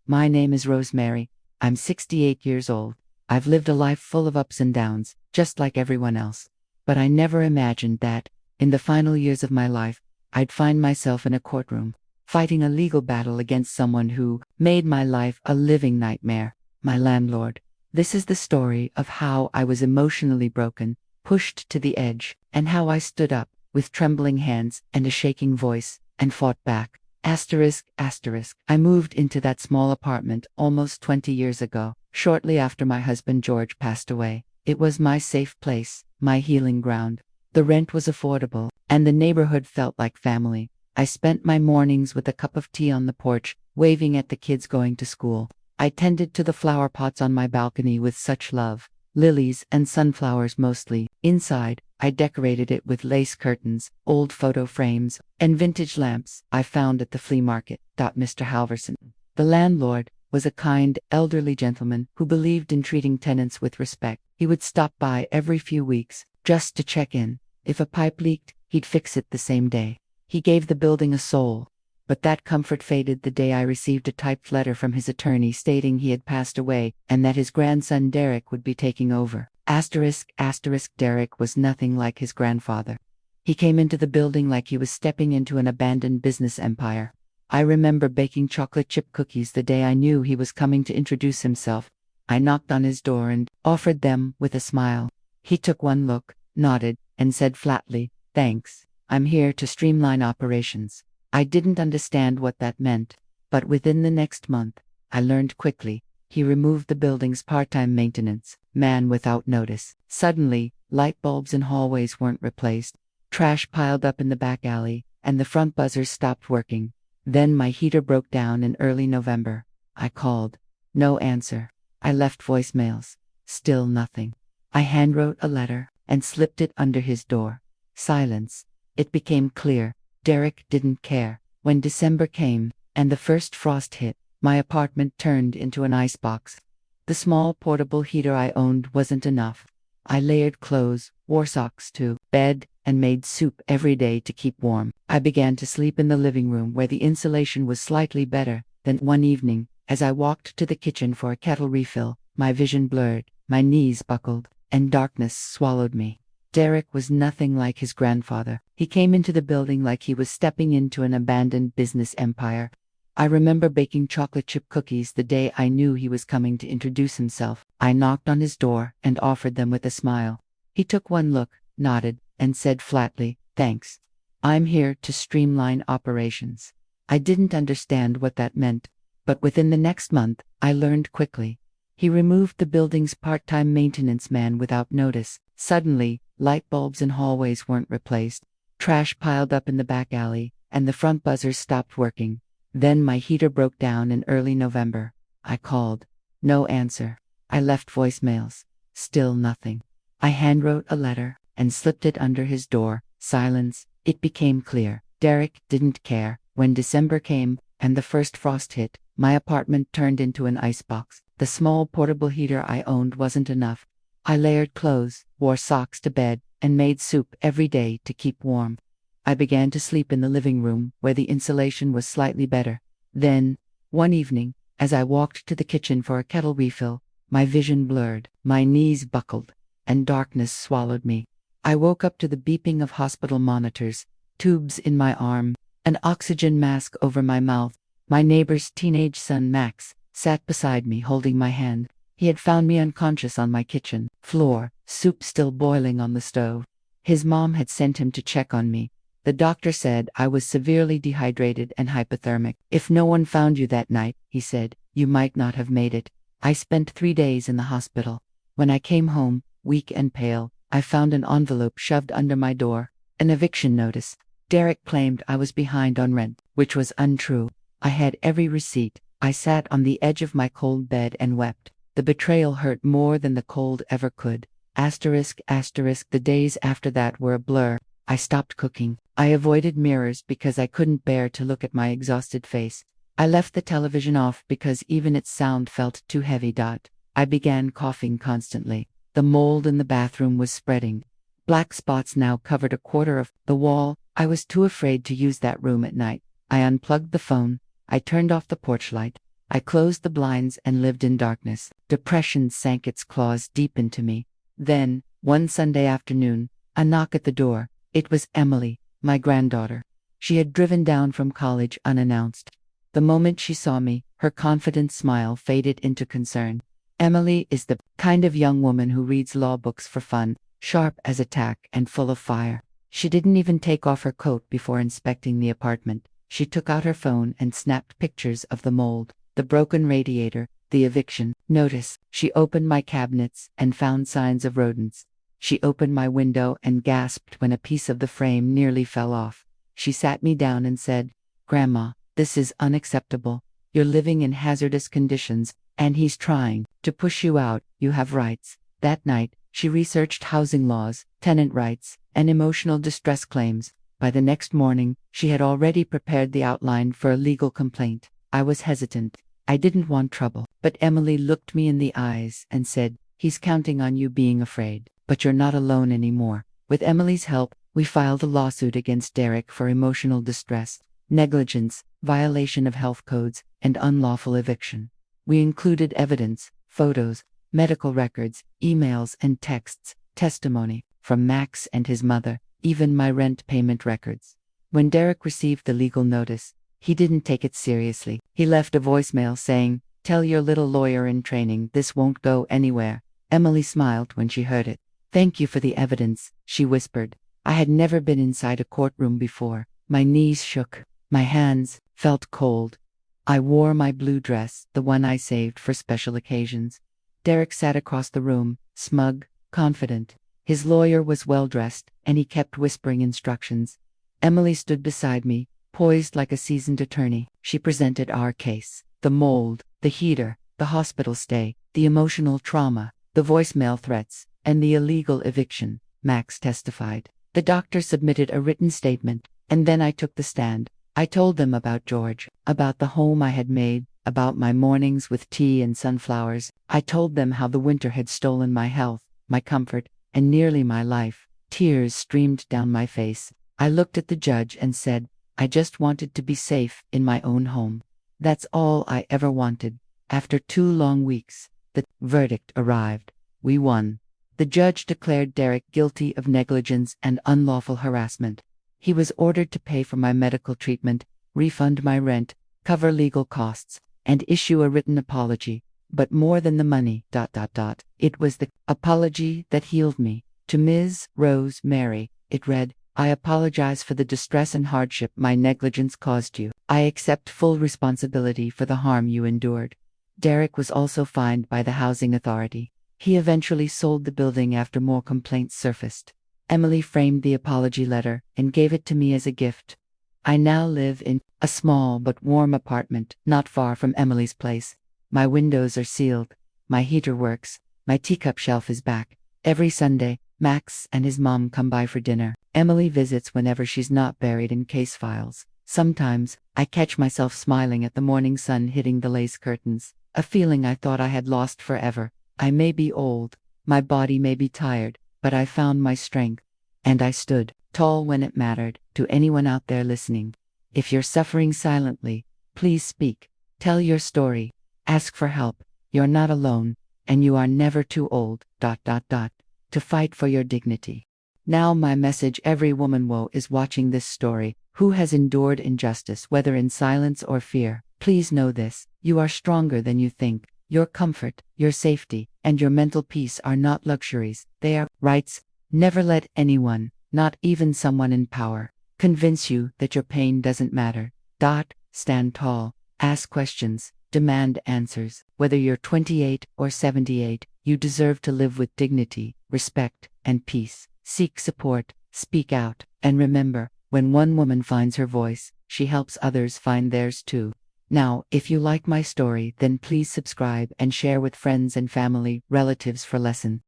My name is Rosemary. I'm 68 years old. I've lived a life full of ups and downs, just like everyone else. But I never imagined that, in the final years of my life, I'd find myself in a courtroom, fighting a legal battle against someone who made my life a living nightmare, my landlord. This is the story of how I was emotionally broken, pushed to the edge, and how I stood up, with trembling hands and a shaking voice, and fought back. I moved into that small apartment almost 20 years ago, shortly after my husband George passed away. It was my safe place, my healing ground. The rent was affordable, and the neighborhood felt like family. I spent my mornings with a cup of tea on the porch, waving at the kids going to school. I tended to the flower pots on my balcony with such love, lilies and sunflowers mostly. Inside, I decorated it with lace curtains, old photo frames, and vintage lamps I found at the flea market. Mr. Halverson, the landlord, was a kind, elderly gentleman who believed in treating tenants with respect. He would stop by every few weeks, just to check in. If a pipe leaked, he'd fix it the same day. He gave the building a soul. But that comfort faded the day I received a typed letter from his attorney stating he had passed away and that his grandson Derek would be taking over. Derek was nothing like his grandfather. He came into the building like he was stepping into an abandoned business empire. I remember baking chocolate chip cookies the day I knew he was coming to introduce himself. I knocked on his door and offered them with a smile. He took one look, nodded, and said flatly, "Thanks. I'm here to streamline operations." I didn't understand what that meant, but within the next month, I learned quickly. He removed the building's part-time maintenance man without notice. Suddenly, light bulbs in hallways weren't replaced, trash piled up in the back alley, and the front buzzers stopped working. Then my heater broke down in early November. I called. No answer. I left voicemails. Still nothing. I handwrote a letter and slipped it under his door. Silence. It became clear. Derek didn't care. When December came, and the first frost hit, my apartment turned into an icebox. The small portable heater I owned wasn't enough. I layered clothes, wore socks to bed, and made soup every day to keep warm. I began to sleep in the living room where the insulation was slightly better. Then one evening, as I walked to the kitchen for a kettle refill, my vision blurred, my knees buckled, and darkness swallowed me. Derek was nothing like his grandfather. He came into the building like he was stepping into an abandoned business empire. I remember baking chocolate chip cookies the day I knew he was coming to introduce himself. I knocked on his door and offered them with a smile. He took one look, nodded, and said flatly, "Thanks. I'm here to streamline operations." I didn't understand what that meant, but within the next month, I learned quickly. He removed the building's part-time maintenance man without notice. Suddenly, light bulbs in hallways weren't replaced, trash piled up in the back alley, and the front buzzers stopped working. Then my heater broke down in early November. I called. No answer. I left voicemails. Still nothing. I handwrote a letter and slipped it under his door. Silence. It became clear. Derek didn't care. When December came, and the first frost hit, my apartment turned into an icebox. The small portable heater I owned wasn't enough. I layered clothes, wore socks to bed, and made soup every day to keep warm. I began to sleep in the living room where the insulation was slightly better. Then, one evening, as I walked to the kitchen for a kettle refill, my vision blurred, my knees buckled, and darkness swallowed me. I woke up to the beeping of hospital monitors, tubes in my arm, an oxygen mask over my mouth. My neighbor's teenage son Max sat beside me holding my hand. He had found me unconscious on my kitchen floor, soup still boiling on the stove. His mom had sent him to check on me. The doctor said I was severely dehydrated and hypothermic. "If no one found you that night," he said, "you might not have made it." I spent 3 days in the hospital. When I came home, weak and pale, I found an envelope shoved under my door, an eviction notice. Derek claimed I was behind on rent, which was untrue. I had every receipt. I sat on the edge of my cold bed and wept. The betrayal hurt more than the cold ever could. The days after that were a blur. I stopped cooking. I avoided mirrors because I couldn't bear to look at my exhausted face. I left the television off because even its sound felt too heavy. I began coughing constantly. The mold in the bathroom was spreading. Black spots now covered a quarter of the wall. I was too afraid to use that room at night. I unplugged the phone. I turned off the porch light. I closed the blinds and lived in darkness. Depression sank its claws deep into me. Then, one Sunday afternoon, a knock at the door. It was Emily, my granddaughter. She had driven down from college unannounced. The moment she saw me, her confident smile faded into concern. Emily is the kind of young woman who reads law books for fun, sharp as a tack and full of fire. She didn't even take off her coat before inspecting the apartment. She took out her phone and snapped pictures of the mold, the broken radiator, the eviction notice. She opened my cabinets and found signs of rodents. She opened my window and gasped when a piece of the frame nearly fell off. She sat me down and said, "Grandma, this is unacceptable. You're living in hazardous conditions, and he's trying to push you out. You have rights." That night, she researched housing laws, tenant rights, and emotional distress claims. By the next morning, she had already prepared the outline for a legal complaint. I was hesitant. I didn't want trouble. But Emily looked me in the eyes and said, "He's counting on you being afraid. But you're not alone anymore." With Emily's help, we filed a lawsuit against Derek for emotional distress, negligence, violation of health codes, and unlawful eviction. We included evidence, photos, medical records, emails and texts, testimony from Max and his mother, even my rent payment records. When Derek received the legal notice, he didn't take it seriously. He left a voicemail saying, "Tell your little lawyer in training this won't go anywhere." Emily smiled when she heard it. "Thank you for the evidence," she whispered. I had never been inside a courtroom before. My knees shook. My hands felt cold. I wore my blue dress, the one I saved for special occasions. Derek sat across the room, smug, confident. His lawyer was well-dressed, and he kept whispering instructions. Emily stood beside me, poised like a seasoned attorney. She presented our case: the mold, the heater, the hospital stay, the emotional trauma, the voicemail threats, and the illegal eviction. Max testified. The doctor submitted a written statement, and then I took the stand. I told them about George, about the home I had made, about my mornings with tea and sunflowers. I told them how the winter had stolen my health, my comfort, and nearly my life. Tears streamed down my face. I looked at the judge and said, "I just wanted to be safe in my own home. That's all I ever wanted." After 2 long weeks, the verdict arrived. We won. The judge declared Derek guilty of negligence and unlawful harassment. He was ordered to pay for my medical treatment, refund my rent, cover legal costs, and issue a written apology. But more than the money, it was the apology that healed me. To Ms. Rose Mary, it read, "I apologize for the distress and hardship my negligence caused you. I accept full responsibility for the harm you endured." Derek was also fined by the housing authority. He eventually sold the building after more complaints surfaced. Emily framed the apology letter and gave it to me as a gift. I now live in a small but warm apartment not far from Emily's place. My windows are sealed. My heater works. My teacup shelf is back. Every Sunday, Max and his mom come by for dinner. Emily visits whenever she's not buried in case files. Sometimes, I catch myself smiling at the morning sun hitting the lace curtains, a feeling I thought I had lost forever. I may be old, my body may be tired, but I found my strength. And I stood tall when it mattered. To anyone out there listening, if you're suffering silently, please speak. Tell your story. Ask for help. You're not alone, and you are never too old, to fight for your dignity. Now my message: every woman woe is watching this story, who has endured injustice, whether in silence or fear. Please know this: you are stronger than you think. Your comfort, your safety, and your mental peace are not luxuries, they are rights. Never let anyone, not even someone in power, convince you that your pain doesn't matter. Stand tall, ask questions, demand answers. Whether you're 28 or 78, you deserve to live with dignity, respect, and peace. Seek support, speak out, and remember, when one woman finds her voice, she helps others find theirs too. Now, if you like my story, then please subscribe and share with friends and family, relatives for lesson.